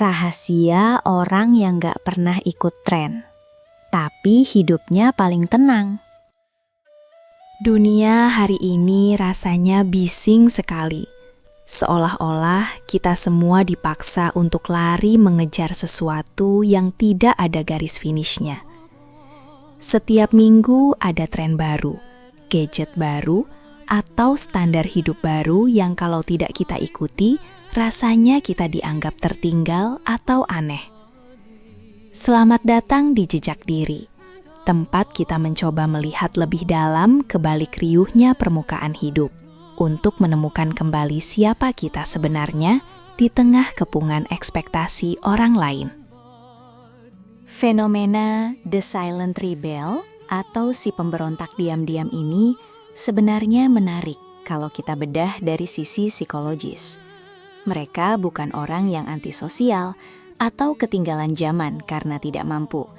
Rahasia orang yang gak pernah ikut tren, tapi hidupnya paling tenang. Dunia hari ini rasanya bising sekali. Seolah-olah kita semua dipaksa untuk lari mengejar sesuatu yang tidak ada garis finishnya. Setiap minggu ada tren baru, gadget baru, atau standar hidup baru yang kalau tidak kita ikuti, rasanya kita dianggap tertinggal atau aneh. Selamat datang di Jejak Diri, tempat kita mencoba melihat lebih dalam ke balik riuhnya permukaan hidup, untuk menemukan kembali siapa kita sebenarnya di tengah kepungan ekspektasi orang lain. Fenomena The Silent Rebel atau si pemberontak diam-diam ini sebenarnya menarik kalau kita bedah dari sisi psikologis. Mereka bukan orang yang antisosial atau ketinggalan zaman karena tidak mampu,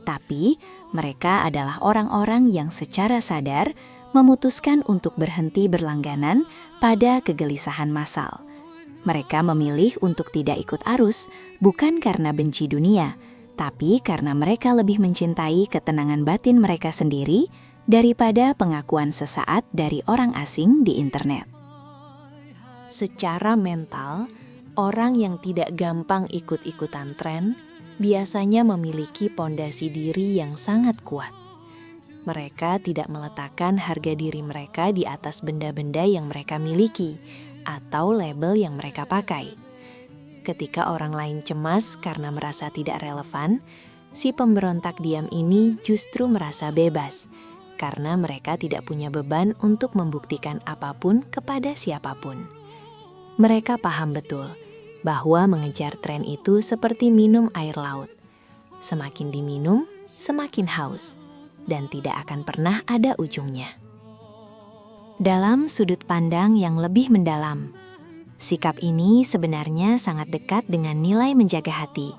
tapi mereka adalah orang-orang yang secara sadar memutuskan untuk berhenti berlangganan pada kegelisahan massal. Mereka memilih untuk tidak ikut arus bukan karena benci dunia, tapi karena mereka lebih mencintai ketenangan batin mereka sendiri daripada pengakuan sesaat dari orang asing di internet. Secara mental, orang yang tidak gampang ikut-ikutan tren biasanya memiliki pondasi diri yang sangat kuat. Mereka tidak meletakkan harga diri mereka di atas benda-benda yang mereka miliki atau label yang mereka pakai. Ketika orang lain cemas karena merasa tidak relevan, si pemberontak diam ini justru merasa bebas karena mereka tidak punya beban untuk membuktikan apapun kepada siapapun. Mereka paham betul bahwa mengejar tren itu seperti minum air laut. Semakin diminum, semakin haus, dan tidak akan pernah ada ujungnya. Dalam sudut pandang yang lebih mendalam, sikap ini sebenarnya sangat dekat dengan nilai menjaga hati.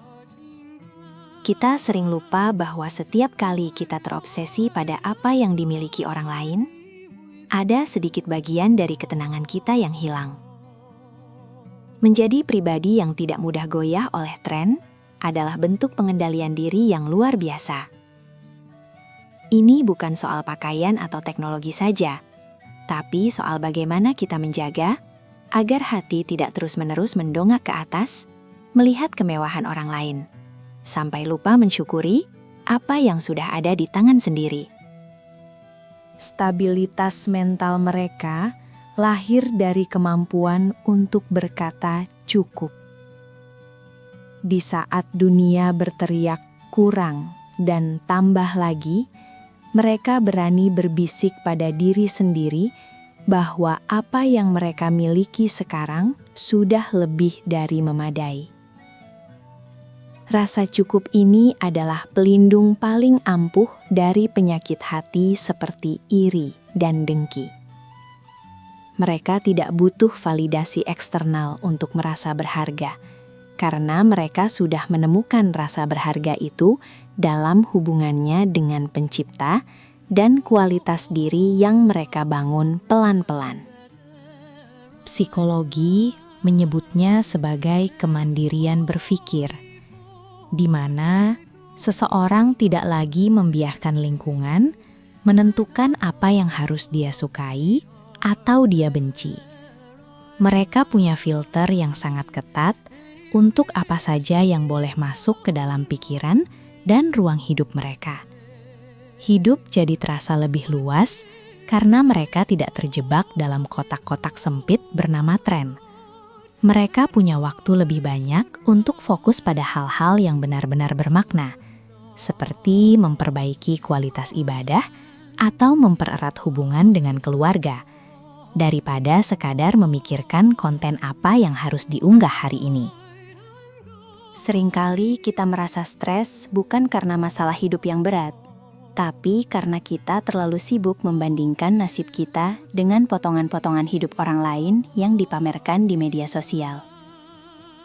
Kita sering lupa bahwa setiap kali kita terobsesi pada apa yang dimiliki orang lain, ada sedikit bagian dari ketenangan kita yang hilang. Menjadi pribadi yang tidak mudah goyah oleh tren adalah bentuk pengendalian diri yang luar biasa. Ini bukan soal pakaian atau teknologi saja, tapi soal bagaimana kita menjaga agar hati tidak terus-menerus mendongak ke atas, melihat kemewahan orang lain, sampai lupa mensyukuri apa yang sudah ada di tangan sendiri. Stabilitas mental mereka lahir dari kemampuan untuk berkata cukup. Di saat dunia berteriak kurang dan tambah lagi, mereka berani berbisik pada diri sendiri bahwa apa yang mereka miliki sekarang sudah lebih dari memadai. Rasa cukup ini adalah pelindung paling ampuh dari penyakit hati seperti iri dan dengki. Mereka tidak butuh validasi eksternal untuk merasa berharga, karena mereka sudah menemukan rasa berharga itu dalam hubungannya dengan Pencipta dan kualitas diri yang mereka bangun pelan-pelan. Psikologi menyebutnya sebagai kemandirian berpikir, di mana seseorang tidak lagi membiarkan lingkungan menentukan apa yang harus dia sukai atau dia benci. Mereka punya filter yang sangat ketat untuk apa saja yang boleh masuk ke dalam pikiran dan ruang hidup mereka. Hidup jadi terasa lebih luas karena mereka tidak terjebak dalam kotak-kotak sempit bernama tren. Mereka punya waktu lebih banyak untuk fokus pada hal-hal yang benar-benar bermakna, seperti memperbaiki kualitas ibadah atau mempererat hubungan dengan keluarga, daripada sekadar memikirkan konten apa yang harus diunggah hari ini. Seringkali kita merasa stres bukan karena masalah hidup yang berat, tapi karena kita terlalu sibuk membandingkan nasib kita dengan potongan-potongan hidup orang lain yang dipamerkan di media sosial.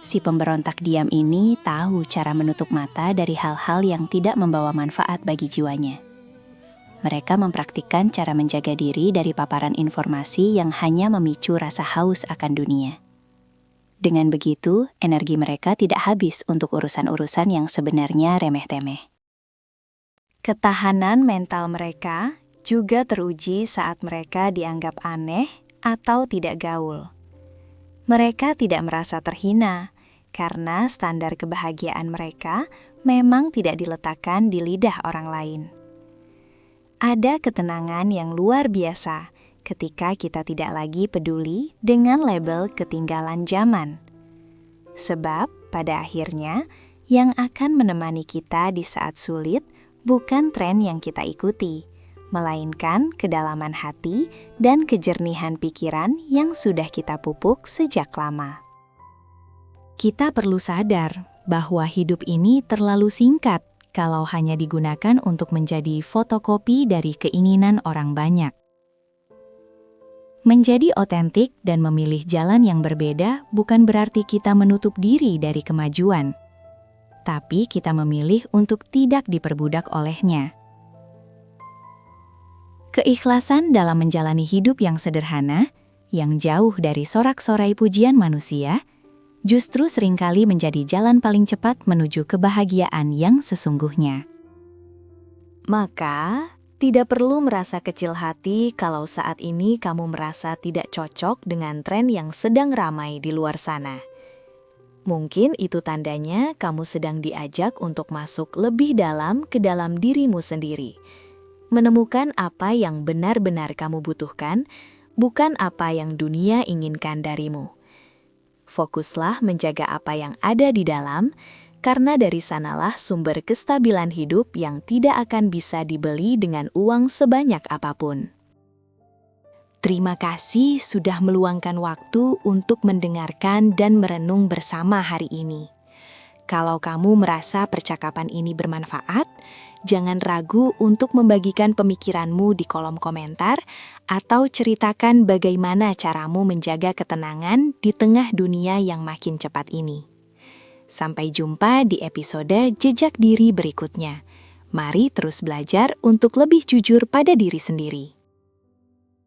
Si pemberontak diam ini tahu cara menutup mata dari hal-hal yang tidak membawa manfaat bagi jiwanya. Mereka mempraktikkan cara menjaga diri dari paparan informasi yang hanya memicu rasa haus akan dunia. Dengan begitu, energi mereka tidak habis untuk urusan-urusan yang sebenarnya remeh-temeh. Ketahanan mental mereka juga teruji saat mereka dianggap aneh atau tidak gaul. Mereka tidak merasa terhina karena standar kebahagiaan mereka memang tidak diletakkan di lidah orang lain. Ada ketenangan yang luar biasa ketika kita tidak lagi peduli dengan label ketinggalan zaman. Sebab pada akhirnya yang akan menemani kita di saat sulit bukan tren yang kita ikuti, melainkan kedalaman hati dan kejernihan pikiran yang sudah kita pupuk sejak lama. Kita perlu sadar bahwa hidup ini terlalu singkat kalau hanya digunakan untuk menjadi fotokopi dari keinginan orang banyak. Menjadi otentik dan memilih jalan yang berbeda bukan berarti kita menutup diri dari kemajuan, tapi kita memilih untuk tidak diperbudak olehnya. Keikhlasan dalam menjalani hidup yang sederhana, yang jauh dari sorak-sorai pujian manusia, justru seringkali menjadi jalan paling cepat menuju kebahagiaan yang sesungguhnya. Maka, tidak perlu merasa kecil hati kalau saat ini kamu merasa tidak cocok dengan tren yang sedang ramai di luar sana. Mungkin itu tandanya kamu sedang diajak untuk masuk lebih dalam ke dalam dirimu sendiri. Menemukan apa yang benar-benar kamu butuhkan, bukan apa yang dunia inginkan darimu. Fokuslah menjaga apa yang ada di dalam, karena dari sanalah sumber kestabilan hidup yang tidak akan bisa dibeli dengan uang sebanyak apapun. Terima kasih sudah meluangkan waktu untuk mendengarkan dan merenung bersama hari ini. Kalau kamu merasa percakapan ini bermanfaat, jangan ragu untuk membagikan pemikiranmu di kolom komentar atau ceritakan bagaimana caramu menjaga ketenangan di tengah dunia yang makin cepat ini. Sampai jumpa di episode Jejak Diri berikutnya. Mari terus belajar untuk lebih jujur pada diri sendiri.